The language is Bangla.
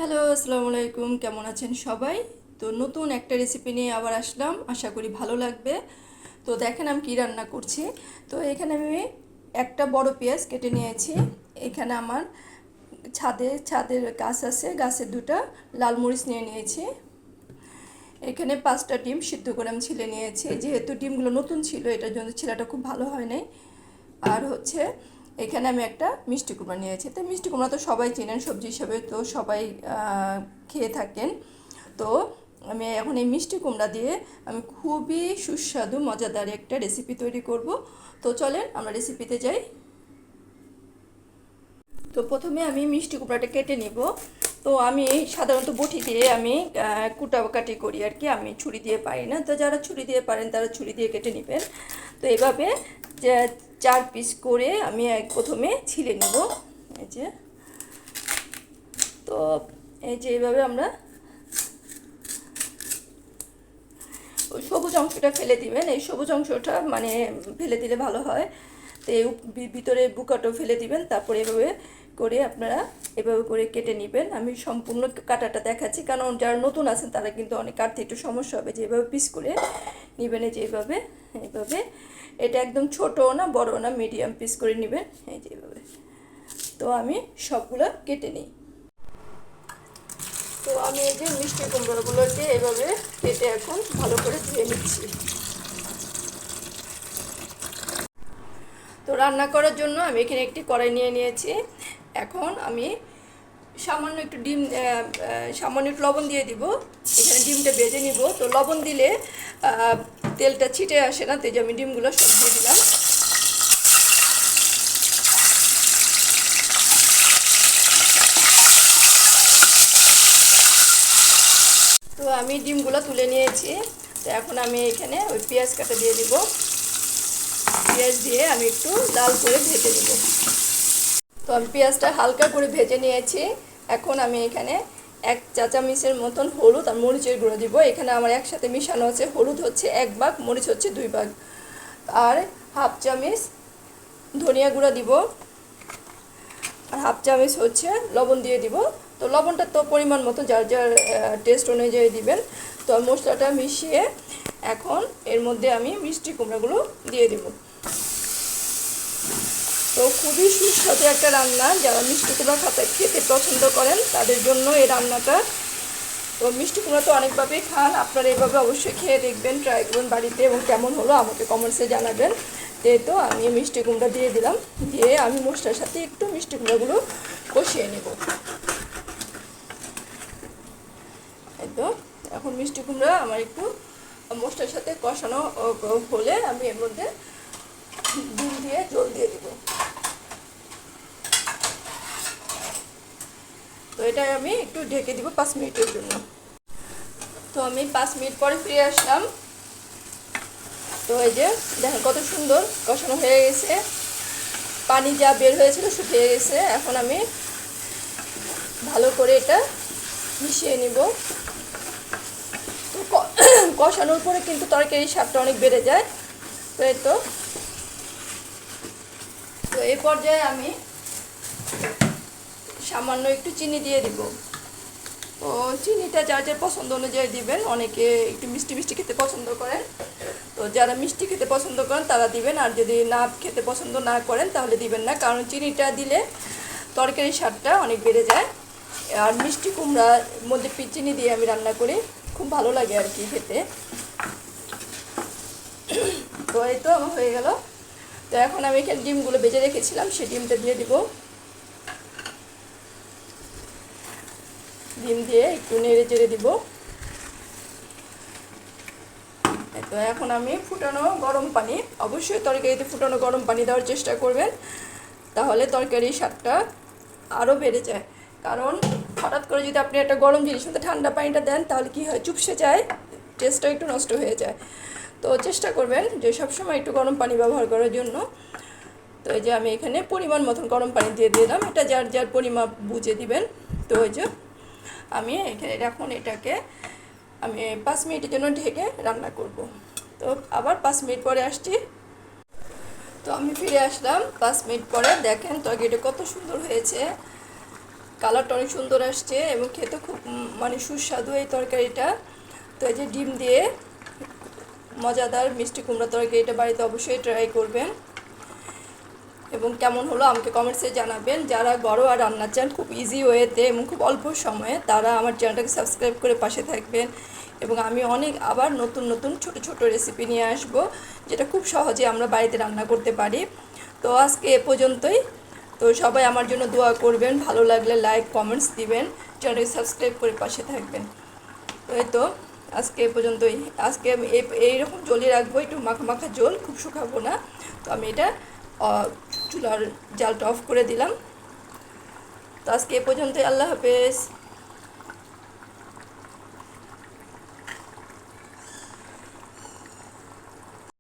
হ্যালো, আসসালামু আলাইকুম। কেমন আছেন সবাই? তো নতুন একটা রেসিপি নিয়ে আবার আসলাম, আশা করি ভালো লাগবে। তো দেখেন আমি কী রান্না করছি। তো এখানে আমি একটা বড় পেঁয়াজ কেটে নিয়েছি। এখানে আমার ছাদের গাছ আছে, গাছের দুটা লাল মরিচ নিয়ে নিয়েছি। এখানে 5টা ডিম সিদ্ধ করে আমি ছিলে নিয়েছি, যেহেতু ডিমগুলো নতুন ছিল এটার জন্য ছেলেটা খুব ভালো হয় নাই। আর হচ্ছে এখানে আমি একটা মিষ্টি কুমড়া নিয়েছি। তো মিষ্টি কুমড়া তো সবাই চেনেন, সবজি হিসাবে তো সবাই খেয়ে থাকেন। তো আমি এখন এই মিষ্টি কুমড়া দিয়ে আমি খুবই সুস্বাদু মজাদার একটা রেসিপি তৈরি করব। তো চলেন আমরা রেসিপিতে যাই। তো প্রথমে আমি মিষ্টি কুমড়াটা কেটে নিব। তো আমি সাধারণত বটি দিয়ে আমি কুটাকাটি করি আর কি, আমি ছুরি দিয়ে পারি না। তো যারা ছুরি দিয়ে পারেন তারা ছুরি দিয়ে কেটে নেবেন। তো এভাবে যে 4 পিস করে আমি প্রথমে ছিলে নিব। এই যে, তো এই যে এইভাবে আমরা ওই সবুজ অংশটা ফেলে দিবেন। এই সবুজ অংশটা মানে ফেলে দিলে ভালো হয়। তো এই ভিতরে বুকাটাও ফেলে দিবেন। তারপরে এভাবে করে আপনারা এভাবে করে কেটে নেবেন। আমি সম্পূর্ণ কাটাটা দেখাচ্ছি, কারণ যারা নতুন আছেন তারা কিন্তু অনেক কাটতে একটু সমস্যা হবে। যে এভাবে পিস করে নেবেন, এই যে এইভাবে এইভাবে। এটা একদম ছোটও না বড়ও না, মিডিয়াম পিস করে নেবেন, এই যে এইভাবে। তো আমি সবগুলো কেটে নিই। তো আমি এই যে মিষ্টি কুমড়োগুলোকে এইভাবে কেটে এখন ভালো করে ধুয়ে নিচ্ছি। তো রান্না করার জন্য আমি এখানে একটি কড়াই নিয়ে নিয়েছি। এখন আমি সামান্য একটু সামান্য একটু লবণ দিয়ে দিব। এখানে ডিমটা ভেজে নিব। তো লবণ দিলে তেলটা ছিটে আসে না, তো যে আমি ডিমগুলো সব দিয়ে দিলাম। তো আমি ডিমগুলো তুলে নিয়েছি। তো এখন আমি এখানে ওই পেঁয়াজ কাটা দিয়ে দিব। পেঁয়াজ দিয়ে আমি একটু লাল করে ভেজে নেব। তো আমি পেঁয়াজটা হালকা করে ভেজে নিয়েছি। এখন আমি এখানে 1 চা চামচের মতন হলুদ আর মরিচের গুঁড়ো দিব। এখানে আমার একসাথে মিশানো আছে, হলুদ হচ্ছে 1 ভাগ, মরিচ হচ্ছে 2 ভাগ, আর হাফ চামচ ধনিয়া গুঁড়া দিব, আর হাফ চামচ হচ্ছে লবণ দিয়ে দিব। তো লবণটা তো পরিমাণ মতো যার যার টেস্ট অনুযায়ী দিবেন। তো মশলাটা মিশিয়ে এখন এর মধ্যে আমি মিষ্টি কুমড়াগুলো দিয়ে দেব। তো খুবই সুস্বাদু একটা রান্না, যারা মিষ্টি কুমড়া খেতে পছন্দ করেন তাদের জন্য এই রান্নাটা। তো মিষ্টি কুমড়া তো অনেকভাবেই খান, আপনারা এইভাবে অবশ্যই খেয়ে দেখবেন, ট্রাই করবেন বাড়িতে, এবং কেমন হলো আমাকে কমেন্টসে জানাবেন। তো আমি মিষ্টি কুমড়া দিয়ে দিলাম, দিয়ে আমি মশলার সাথে একটু মিষ্টি কুমড়াগুলো কষিয়ে নেব। এই তো এখন মিষ্টি কুমড়া আমার একটু মশলার সাথে কষানো হলে আমি এর মধ্যে ডিম দিয়ে জল দিয়ে দেবো। তো এটা আমি একটু ঢেকে দিব 5 মিনিটের জন্য। তো আমি 5 মিনিট পরে ফিরে আসলাম। তো এই যে দেখেন কত সুন্দর কষানো হয়ে গেছে, পানি যা বের হয়েছিল শুকিয়ে গেছে। এখন আমি ভালো করে এটা মিশিয়ে নিব। তো কষানোর পরে কিন্তু তরকারির স্বাদটা অনেক বেড়ে যায়। তো এই তো এই পর্যায়ে আমি সামান্য একটু চিনি দিয়ে দিব। তো চিনিটা যার যার পছন্দ অনুযায়ী দিবেন, অনেকে একটু মিষ্টি মিষ্টি খেতে পছন্দ করেন। তো যারা মিষ্টি খেতে পছন্দ করেন তারা দিবেন, আর যদি না খেতে পছন্দ না করেন তাহলে দিবেন না, কারণ চিনিটা দিলে তরকারির স্বাদটা অনেক বেড়ে যায়। আর মিষ্টি কুমড়ার মধ্যে চিনি দিয়ে আমি রান্না করি, খুব ভালো লাগে আর কি খেতে। তো এই তো আমার হয়ে গেল। তো এখন আমি এখানে ডিমগুলো ভেজে রেখেছিলাম, সেই ডিমটা দিয়ে দিব। ডিম দিয়ে একটু নেড়ে চেড়ে দিব। তো এখন আমি ফুটানো গরম পানি, অবশ্যই তরকারিতে ফুটানো গরম পানি দেওয়ার চেষ্টা করবেন, তাহলে তরকারির স্বাদটা আরও বেড়ে যায়। কারণ হঠাৎ করে যদি আপনি একটা গরম জিনিস মধ্যে ঠান্ডা পানিটা দেন তাহলে কি হয়, চুপসে যায়, টেস্টটা একটু নষ্ট হয়ে যায়। তো চেষ্টা করবেন যে সবসময় একটু গরম পানি ব্যবহার করার জন্য। তো এই যে আমি এখানে পরিমাণ মতন গরম পানি দিয়ে দিলাম, এটা যার যার পরিমাপ বুঝে দিবেন। তো ওই যে আমি এখানে এখন এটাকে আমি 5 মিনিটের জন্য ঢেকে রান্না করব। তো আবার 5 মিনিট পরে আসছি। তো আমি ফিরে আসলাম 5 মিনিট পরে, দেখেন তরকারিটা কত সুন্দর হয়েছে। কালারটা অনেক সুন্দর আসছে এবং খেতে খুব মানে সুস্বাদু এই তরকারিটা। তো এই যে ডিম দিয়ে মজাদার মিষ্টি কুমড়া তরকারিটা বাড়িতে অবশ্যই ট্রাই করবেন এবং কেমন হলো আমাকে কমেন্টসে জানাবেন। যারা ঘরোয়া রান্না চান খুব ইজি ওয়েতে এবং খুব অল্প সময়ে, তারা আমার চ্যানেলটাকে সাবস্ক্রাইব করে পাশে থাকবেন এবং আমি অনেক আবার নতুন নতুন ছোট ছোট রেসিপি নিয়ে আসব, যেটা খুব সহজে আমরা বাড়িতে রান্না করতে পারি। তো আজকে এ পর্যন্তই। তো সবাই আমার জন্য দোয়া করবেন, ভালো লাগলে লাইক কমেন্টস দিবেন, চ্যানেলটাকে সাবস্ক্রাইব করে পাশে থাকবেন। তো এই তো আজকে এ পর্যন্তই। আজকে আমি এইরকম জলই রাখবো, একটু মাখা মাখা জল, খুব শুকাবো না। তো আমি এটা চুলার জালটা অফ করে দিলাম। তো আজকে এ পর্যন্তই। আল্লাহ হাফেজ।